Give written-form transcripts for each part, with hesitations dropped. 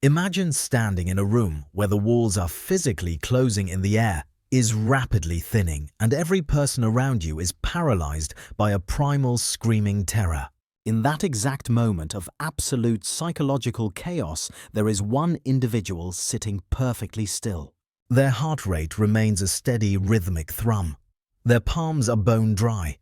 Imagine standing in a room where the walls are physically closing in, the air is rapidly thinning, and every person around you is paralyzed by a primal screaming terror. In that exact moment of absolute psychological chaos, there is one individual sitting perfectly still. Their heart rate remains a steady rhythmic thrum. Their palms are bone dry.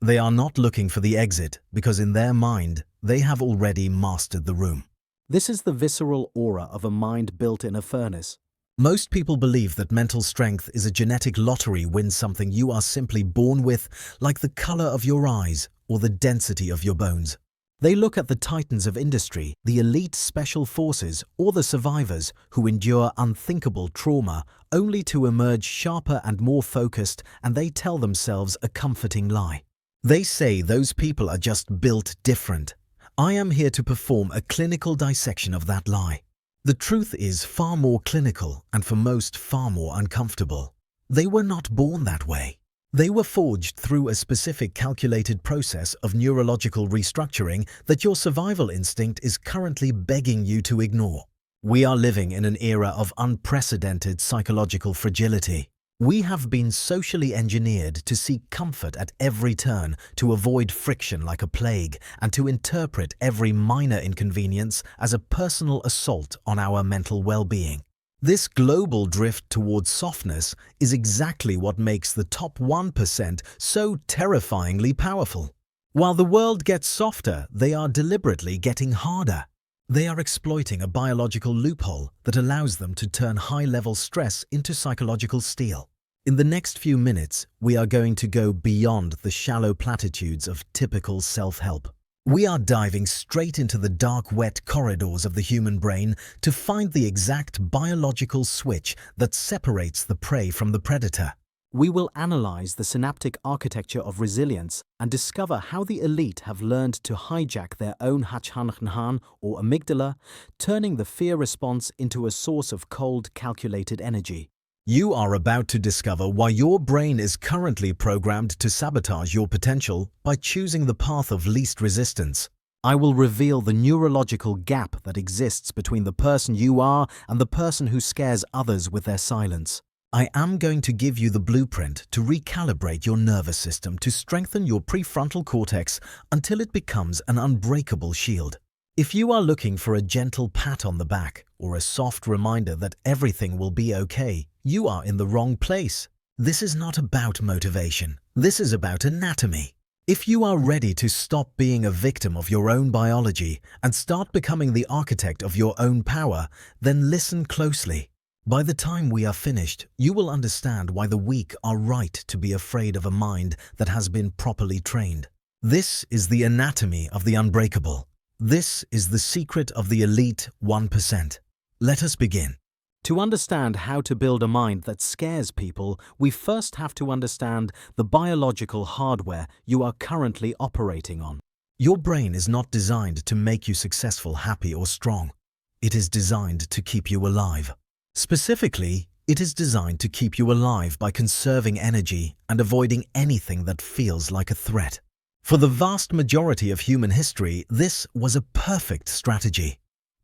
They are not looking for the exit because in their mind, they have already mastered the room. This is the visceral aura of a mind built in a furnace. Most people believe that mental strength is a genetic lottery win, something you are simply born with, like the color of your eyes or the density of your bones. They look at the titans of industry, the elite special forces, or the survivors who endure unthinkable trauma only to emerge sharper and more focused, and they tell themselves a comforting lie. They say those people are just built different. I am here to perform a clinical dissection of that lie. The truth is far more clinical and for most far more uncomfortable. They were not born that way. They were forged through a specific calculated process of neurological restructuring that your survival instinct is currently begging you to ignore. We are living in an era of unprecedented psychological fragility. We have been socially engineered to seek comfort at every turn, to avoid friction like a plague, and to interpret every minor inconvenience as a personal assault on our mental well-being. This global drift towards softness is exactly what makes the top 1% so terrifyingly powerful. While the world gets softer, they are deliberately getting harder. They are exploiting a biological loophole that allows them to turn high-level stress into psychological steel. In the next few minutes, we are going to go beyond the shallow platitudes of typical self-help. We are diving straight into the dark, wet corridors of the human brain to find the exact biological switch that separates the prey from the predator. We will analyze the synaptic architecture of resilience and discover how the elite have learned to hijack their own hijack or amygdala, turning the fear response into a source of cold, calculated energy. You are about to discover why your brain is currently programmed to sabotage your potential by choosing the path of least resistance. I will reveal the neurological gap that exists between the person you are and the person who scares others with their silence. I am going to give you the blueprint to recalibrate your nervous system to strengthen your prefrontal cortex until it becomes an unbreakable shield. If you are looking for a gentle pat on the back or a soft reminder that everything will be okay, you are in the wrong place. This is not about motivation. This is about anatomy. If you are ready to stop being a victim of your own biology and start becoming the architect of your own power, then listen closely. By the time we are finished, you will understand why the weak are right to be afraid of a mind that has been properly trained. This is the anatomy of the unbreakable. This is the secret of the elite 1%. Let us begin. To understand how to build a mind that scares people, we first have to understand the biological hardware you are currently operating on. Your brain is not designed to make you successful, happy, or strong. It is designed to keep you alive. Specifically, it is designed to keep you alive by conserving energy and avoiding anything that feels like a threat. For the vast majority of human history, this was a perfect strategy.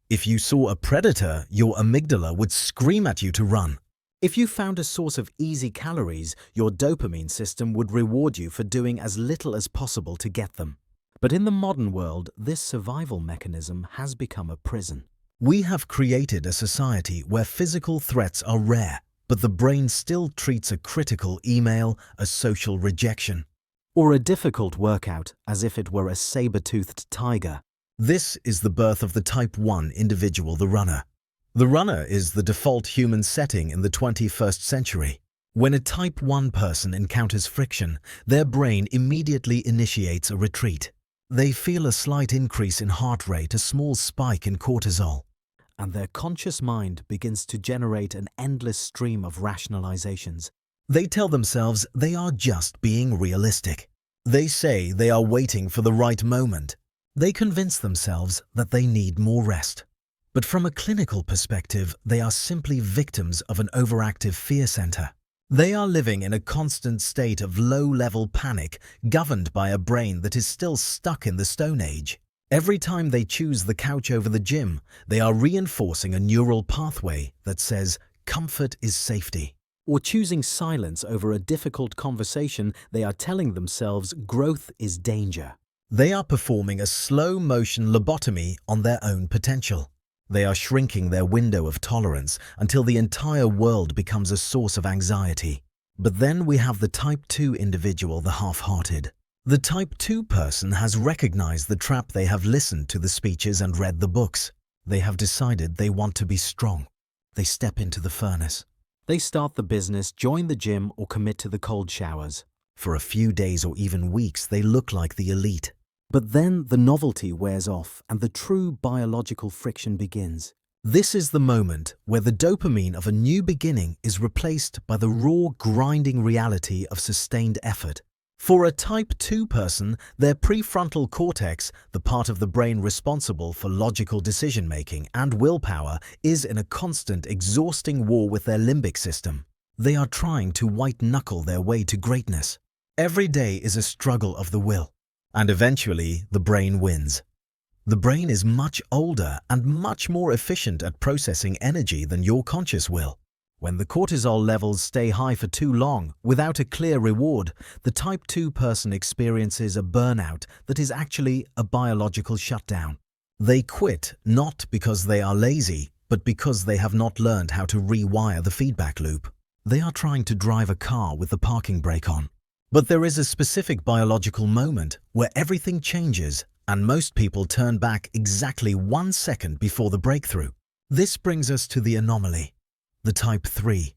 If you saw a predator, your amygdala would scream at you to run. If you found a source of easy calories, your dopamine system would reward you for doing as little as possible to get them. But in the modern world, this survival mechanism has become a prison. We have created a society where physical threats are rare, but the brain still treats a critical email, a social rejection, or a difficult workout as if it were a saber-toothed tiger. This is the birth of the Type 1 individual, the runner. The runner is the default human setting in the 21st century. When a Type 1 person encounters friction, their brain immediately initiates a retreat. They feel a slight increase in heart rate, a small spike in cortisol, and their conscious mind begins to generate an endless stream of rationalizations. They tell themselves they are just being realistic. They say they are waiting for the right moment. They convince themselves that they need more rest. But from a clinical perspective, they are simply victims of an overactive fear center. They are living in a constant state of low-level panic governed by a brain that is still stuck in the Stone Age. Every time they choose the couch over the gym, they are reinforcing a neural pathway that says comfort is safety. Or choosing silence over a difficult conversation, they are telling themselves growth is danger. They are performing a slow-motion lobotomy on their own potential. They are shrinking their window of tolerance until the entire world becomes a source of anxiety. But then we have the Type 2 individual, the half-hearted. The Type 2 person has recognized the trap. They have listened to the speeches and read the books. They have decided they want to be strong. They step into the furnace. They start the business, join the gym, or commit to the cold showers. For a few days or even weeks, they look like the elite. But then the novelty wears off and the true biological friction begins. This is the moment where the dopamine of a new beginning is replaced by the raw, grinding reality of sustained effort. For a Type 2 person, their prefrontal cortex, the part of the brain responsible for logical decision-making and willpower, is in a constant, exhausting war with their limbic system. They are trying to white-knuckle their way to greatness. Every day is a struggle of the will. And eventually, the brain wins. The brain is much older and much more efficient at processing energy than your conscious will. When the cortisol levels stay high for too long, without a clear reward, the Type 2 person experiences a burnout that is actually a biological shutdown. They quit not because they are lazy, but because they have not learned how to rewire the feedback loop. They are trying to drive a car with the parking brake on. But there is a specific biological moment where everything changes and most people turn back exactly 1 second before the breakthrough. This brings us to the anomaly, the Type 3,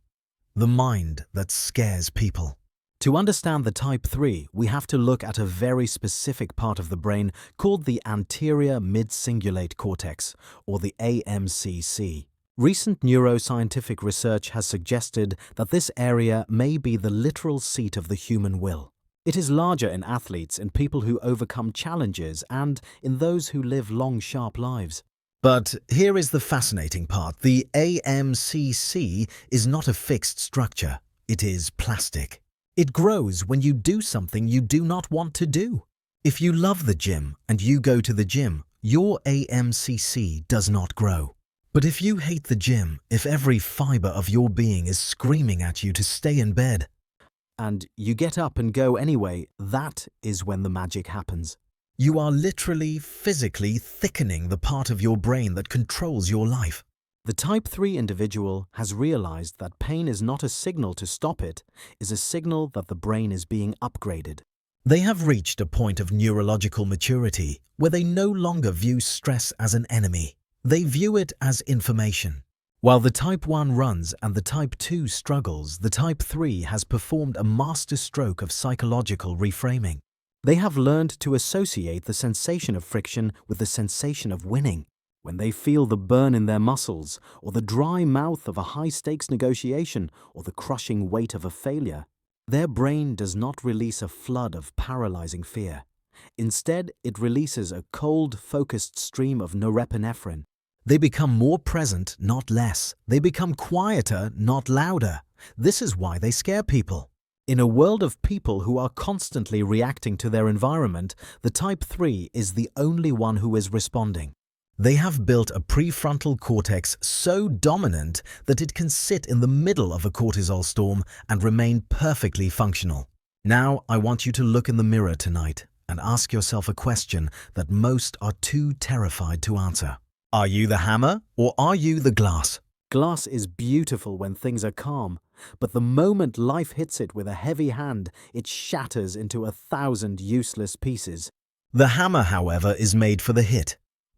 the mind that scares people. To understand the Type 3, we have to look at a very specific part of the brain called the Anterior Mid-Cingulate Cortex, or the aMCC. Recent neuroscientific research has suggested that this area may be the literal seat of the human will. It is larger in athletes, in people who overcome challenges, and in those who live long, sharp lives. But here is the fascinating part. The aMCC is not a fixed structure. It is plastic. It grows when you do something you do not want to do. If you love the gym and you go to the gym, your aMCC does not grow. But if you hate the gym, if every fiber of your being is screaming at you to stay in bed, and you get up and go anyway, that is when the magic happens. You are literally, physically thickening the part of your brain that controls your life. The Type 3 individual has realized that pain is not a signal to stop it, is a signal that the brain is being upgraded. They have reached a point of neurological maturity where they no longer view stress as an enemy. They view it as information. While the Type 1 runs and the Type 2 struggles, the Type 3 has performed a masterstroke of psychological reframing. They have learned to associate the sensation of friction with the sensation of winning. When they feel the burn in their muscles, or the dry mouth of a high-stakes negotiation, or the crushing weight of a failure, their brain does not release a flood of paralyzing fear. Instead, it releases a cold, focused stream of norepinephrine. They become more present, not less. They become quieter, not louder. This is why they scare people. In a world of people who are constantly reacting to their environment, the Type 3 is the only one who is responding. They have built a prefrontal cortex so dominant that it can sit in the middle of a cortisol storm and remain perfectly functional. Now, I want you to look in the mirror tonight and ask yourself a question that most are too terrified to answer. Are you the hammer or are you the glass? Glass is beautiful when things are calm, but the moment life hits it with a heavy hand, it shatters into 1,000 useless pieces. The hammer, however, is made for the hit.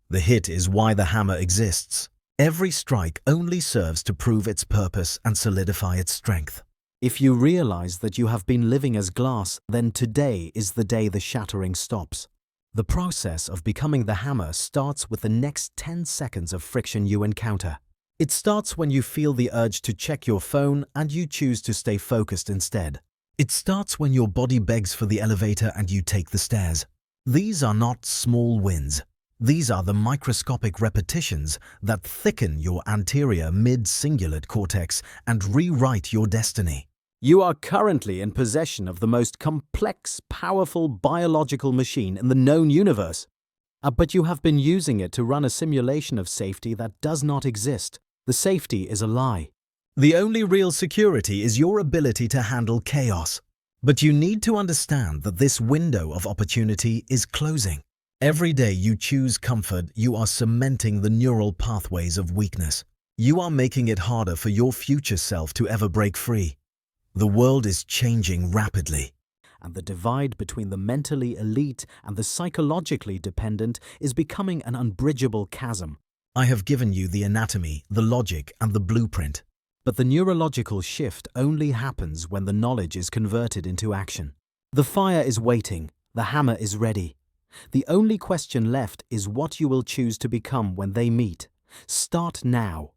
The hit is why the hammer exists. Every strike only serves to prove its purpose and solidify its strength. If you realize that you have been living as glass, then today is the day the shattering stops. The process of becoming the hammer starts with the next 10 seconds of friction you encounter. It starts when you feel the urge to check your phone and you choose to stay focused instead. It starts when your body begs for the elevator and you take the stairs. These are not small wins. These are the microscopic repetitions that thicken your anterior mid-cingulate cortex and rewrite your destiny. You are currently in possession of the most complex, powerful biological machine in the known universe. But you have been using it to run a simulation of safety that does not exist. The safety is a lie. The only real security is your ability to handle chaos. But you need to understand that this window of opportunity is closing. Every day you choose comfort, you are cementing the neural pathways of weakness. You are making it harder for your future self to ever break free. The world is changing rapidly. And the divide between the mentally elite and the psychologically dependent is becoming an unbridgeable chasm. I have given you the anatomy, the logic, and the blueprint. But the neurological shift only happens when the knowledge is converted into action. The fire is waiting, the hammer is ready. The only question left is what you will choose to become when they meet. Start now.